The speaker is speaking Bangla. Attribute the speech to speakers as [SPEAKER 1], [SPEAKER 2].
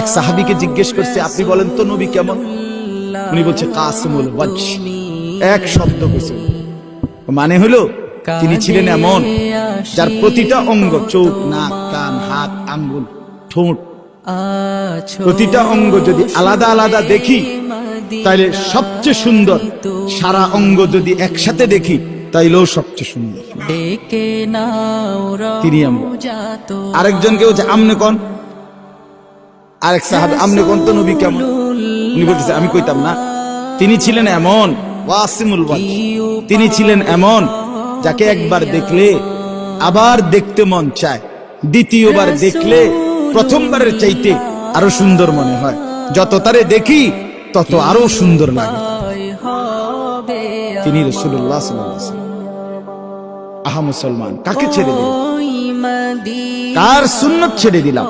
[SPEAKER 1] এক সাহাবীকে জিজ্ঞেস করছে, আপনি বলেন তো নবী কেমন? উনি বলছে কাসিমুল ওয়াজহ, এক শব্দ কইছে, মানে হলো তিনি ছিলেন এমন যার প্রতিটা অঙ্গ, চোখ, নাক, কান, হাত, আঙ্গুল, ঠোঁট, প্রতিটা অঙ্গ যদি আলাদা আলাদা দেখি তাইলে সবচেয়ে সুন্দর, সারা অঙ্গ যদি একসাথে দেখি তাইলেও সবচেয়ে সুন্দর। তিনি আমরা। আরেকজন কেউ আমনে কোন, আরেক সাহাবী আমনে কোন তো নবী কেমন? উনি বলতেছে আমি কইতাম না, তিনি ছিলেন এমন ওয়াসিমুল ওয়াজহ, তিনি ছিলেন এমন যাকে একবার দেখলে আবার দেখতে মন চায়, দ্বিতীয়বার দেখলে প্রথমবারের চাইতে আরো সুন্দর মনে হয়, যত তারে দেখি তত আরো সুন্দর লাগে। তিনি রাসূলুল্লাহ সাল্লাল্লাহু আলাইহি ওয়াসাল্লাম। আহা মুসলমান, কাকে ছেড়ে দিলাম, কার সুন্নাত ছেড়ে দিলাম?